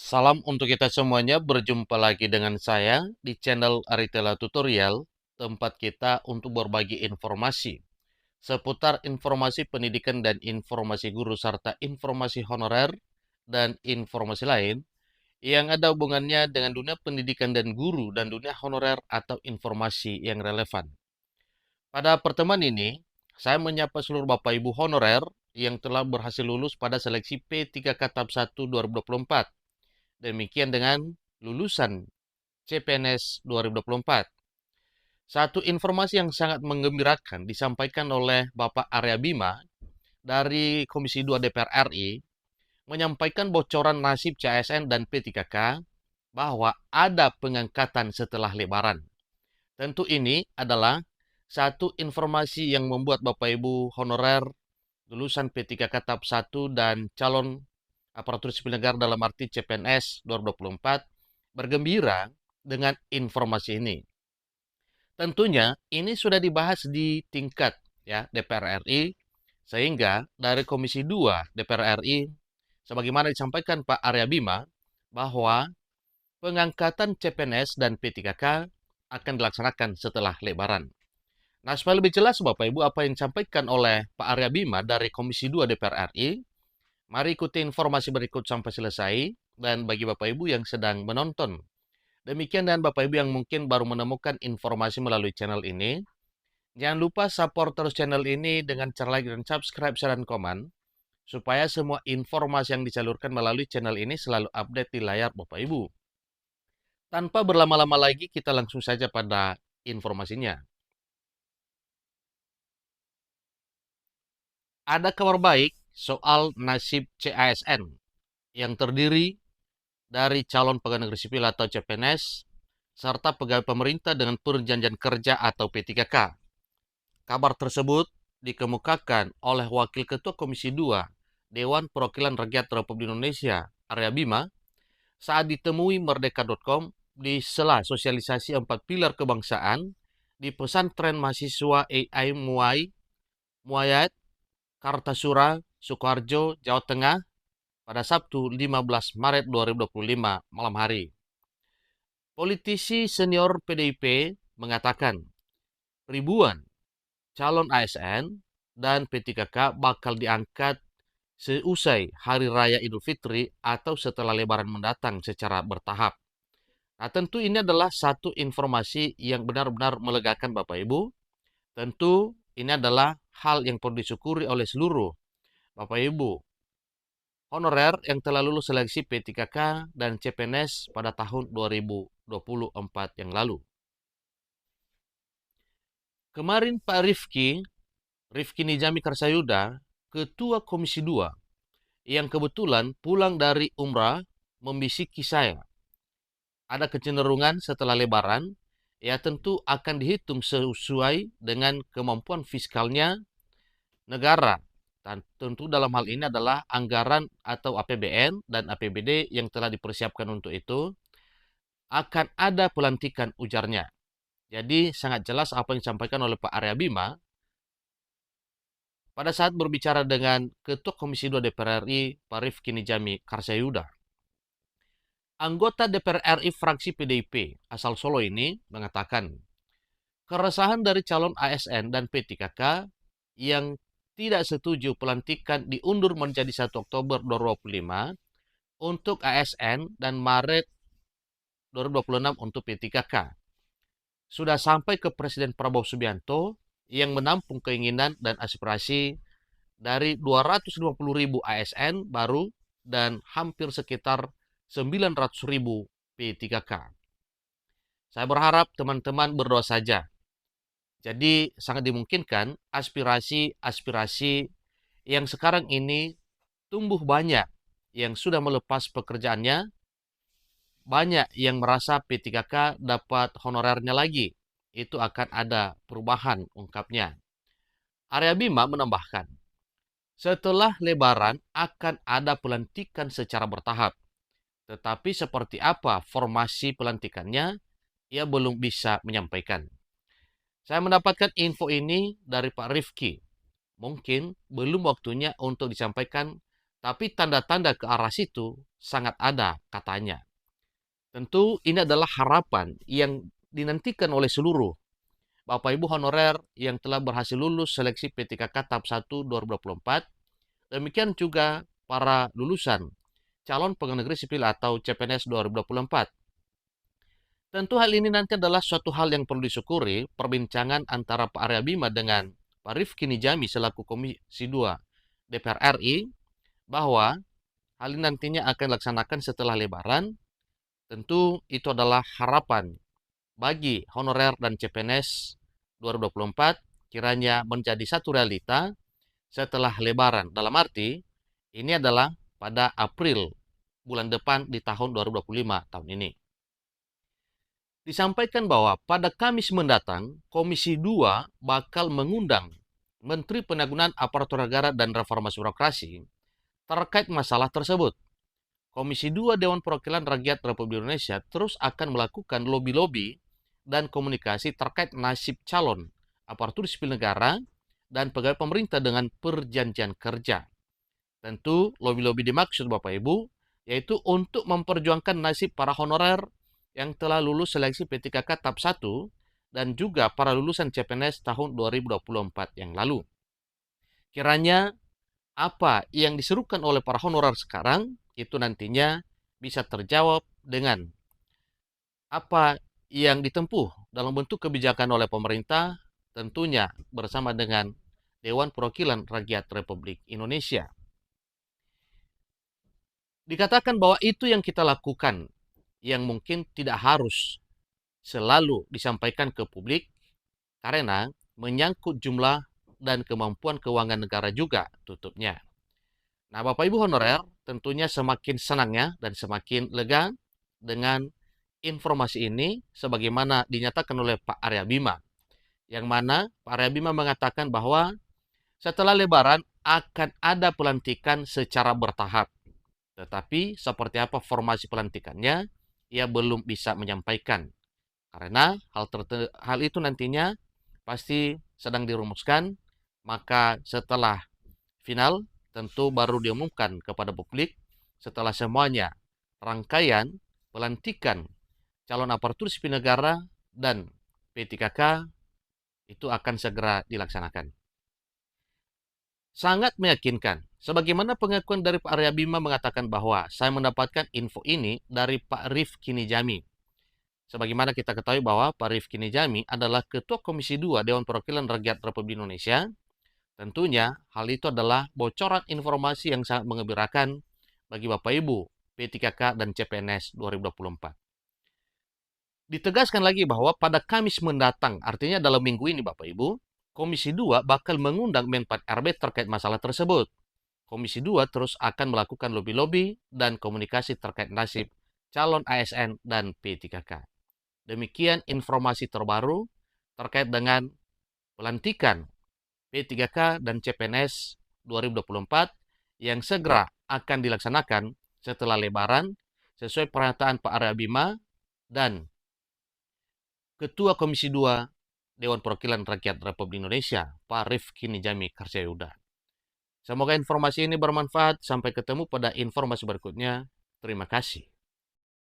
Salam untuk kita semuanya, berjumpa lagi dengan saya di channel Aritela Tutorial, tempat kita untuk berbagi informasi seputar informasi pendidikan dan informasi guru serta informasi honorer dan informasi lain yang ada hubungannya dengan dunia pendidikan dan guru dan dunia honorer atau informasi yang relevan. Pada pertemuan ini, saya menyapa seluruh Bapak Ibu honorer yang telah berhasil lulus pada seleksi P3K Tahap 1 2024. Demikian dengan lulusan CPNS 2024. Satu informasi yang sangat menggembirakan disampaikan oleh Bapak Arya Bima dari Komisi 2 DPR RI menyampaikan bocoran nasib CASN dan P3K bahwa ada pengangkatan setelah Lebaran. Tentu ini adalah satu informasi yang membuat Bapak Ibu honorer lulusan P3K tahap 1 dan calon aparatur sipil negara dalam arti CPNS 2024 bergembira dengan informasi ini. Tentunya ini sudah dibahas di tingkat DPR RI, sehingga dari Komisi 2 DPR RI sebagaimana disampaikan Pak Arya Bima bahwa pengangkatan CPNS dan P3K akan dilaksanakan setelah Lebaran. Nah, supaya lebih jelas Bapak Ibu apa yang disampaikan oleh Pak Arya Bima dari Komisi 2 DPR RI, mari ikuti informasi berikut sampai selesai. Dan bagi Bapak Ibu yang sedang menonton, demikian, dan Bapak Ibu yang mungkin baru menemukan informasi melalui channel ini, jangan lupa support terus channel ini dengan cara like dan subscribe, share, dan komen, supaya semua informasi yang disalurkan melalui channel ini selalu update di layar Bapak Ibu. Tanpa berlama-lama lagi, kita langsung saja pada informasinya. Ada kabar baik soal nasib CASN yang terdiri dari calon pegawai negeri sipil atau CPNS, serta pegawai pemerintah dengan perjanjian kerja atau P3K. Kabar tersebut dikemukakan oleh Wakil Ketua Komisi 2 Dewan Perwakilan Rakyat Republik Indonesia, Arya Bima, saat ditemui merdeka.com di sela sosialisasi 4 pilar kebangsaan di pesantren mahasiswa AI Muayat, Kartasura, Sukoharjo, Jawa Tengah pada Sabtu 15 Maret 2025 malam hari. Politisi senior PDIP mengatakan ribuan calon ASN dan P3K bakal diangkat seusai Hari Raya Idul Fitri atau setelah Lebaran mendatang secara bertahap. Nah, tentu ini adalah satu informasi yang benar-benar melegakan Bapak Ibu. Tentu ini adalah hal yang perlu disyukuri oleh seluruh Bapak Ibu honorer yang telah lulus seleksi P3K dan CPNS pada tahun 2024 yang lalu. Kemarin Pak Rifki Nijami Karsayuda, Ketua Komisi 2, yang kebetulan pulang dari umrah, membisiki saya. Ada kecenderungan setelah Lebaran, ya tentu akan dihitung sesuai dengan kemampuan fiskalnya negara. Dan tentu dalam hal ini adalah anggaran atau APBN dan APBD yang telah dipersiapkan untuk itu, akan ada pelantikan, ujarnya. Jadi sangat jelas apa yang disampaikan oleh Pak Arya Bima pada saat berbicara dengan Ketua Komisi 2 DPR RI, Pak Rifki Nijami Karsayuda. Anggota DPR RI fraksi PDIP asal Solo ini mengatakan, keresahan dari calon ASN dan P3K yang tidak setuju pelantikan diundur menjadi 1 Oktober 2025 untuk ASN dan Maret 2026 untuk P3K. Sudah sampai ke Presiden Prabowo Subianto yang menampung keinginan dan aspirasi dari 250.000 ASN baru dan hampir sekitar 900.000 P3K. Saya berharap teman-teman berdoa saja. Jadi sangat dimungkinkan aspirasi-aspirasi yang sekarang ini tumbuh banyak yang sudah melepas pekerjaannya, banyak yang merasa P3K dapat honorernya lagi. Itu akan ada perubahan, ungkapnya. Arya Bima menambahkan, setelah Lebaran akan ada pelantikan secara bertahap. Tetapi seperti apa formasi pelantikannya, ia belum bisa menyampaikan. Saya mendapatkan info ini dari Pak Rifki. Mungkin belum waktunya untuk disampaikan Tapi tanda-tanda ke arah situ sangat ada katanya. Tentu ini adalah harapan yang dinantikan oleh seluruh Bapak Ibu honorer yang telah berhasil lulus seleksi P3K tahap 1 2024. Demikian juga para lulusan calon pegawai negeri sipil atau CPNS 2024. Tentu hal ini nanti adalah suatu hal yang perlu disyukuri, perbincangan antara Pak Arya Bima dengan Pak Rifki Nijami selaku Komisi 2 DPR RI, bahwa hal ini nantinya akan dilaksanakan setelah Lebaran. Tentu itu adalah harapan bagi honorer dan CPNS 2024 kiranya menjadi satu realita setelah Lebaran. Dalam arti, ini adalah pada April bulan depan di tahun 2025 tahun ini. Disampaikan bahwa pada Kamis mendatang, Komisi 2 bakal mengundang Menteri Penanggulangan Aparatur Negara dan Reformasi Birokrasi terkait masalah tersebut. Komisi 2 Dewan Perwakilan Rakyat Republik Indonesia terus akan melakukan lobby-lobby dan komunikasi terkait nasib calon aparatur sipil negara dan pegawai pemerintah dengan perjanjian kerja. Tentu lobby-lobby dimaksud Bapak Ibu, yaitu untuk memperjuangkan nasib para honorer yang telah lulus seleksi P3K tahap 1 dan juga para lulusan CPNS tahun 2024 yang lalu. Kiranya apa yang diserukan oleh para honorer sekarang itu nantinya bisa terjawab dengan apa yang ditempuh dalam bentuk kebijakan oleh pemerintah, tentunya bersama dengan Dewan Perwakilan Rakyat Republik Indonesia. Dikatakan bahwa itu yang kita lakukan, yang mungkin tidak harus selalu disampaikan ke publik, karena menyangkut jumlah dan kemampuan keuangan negara juga tutupnya. Nah, Bapak Ibu honorer, tentunya semakin senangnya dan semakin lega dengan informasi ini sebagaimana dinyatakan oleh Pak Arya Bima, yang mana Pak Arya Bima mengatakan bahwa setelah Lebaran akan ada pelantikan secara bertahap. Tetapi seperti apa formasi pelantikannya, ia belum bisa menyampaikan. Karena hal itu nantinya pasti sedang dirumuskan, maka setelah final tentu baru diumumkan kepada publik setelah semuanya rangkaian pelantikan calon aparatur sipil negara dan P3K itu akan segera dilaksanakan. Sangat meyakinkan. Sebagaimana pengakuan dari Pak Arya Bima mengatakan bahwa saya mendapatkan info ini dari Pak Rifki Nijami. Sebagaimana kita ketahui bahwa Pak Rifki Nijami adalah Ketua Komisi 2 Dewan Perwakilan Rakyat Republik Indonesia. Tentunya hal itu adalah bocoran informasi yang sangat mengembirakan bagi Bapak Ibu P3K dan CPNS 2024. Ditegaskan lagi bahwa pada Kamis mendatang, artinya dalam minggu ini Bapak Ibu, Komisi 2 bakal mengundang Menpan RB terkait masalah tersebut. Komisi 2 terus akan melakukan lobby-lobby dan komunikasi terkait nasib calon ASN dan P3K. Demikian informasi terbaru terkait dengan pelantikan P3K dan CPNS 2024 yang segera akan dilaksanakan setelah Lebaran sesuai pernyataan Pak Arya Bima dan Ketua Komisi 2 Dewan Perwakilan Rakyat Republik Indonesia, Pak Rifki Nijami Karsayuda. Semoga informasi ini bermanfaat. Sampai ketemu pada informasi berikutnya. Terima kasih.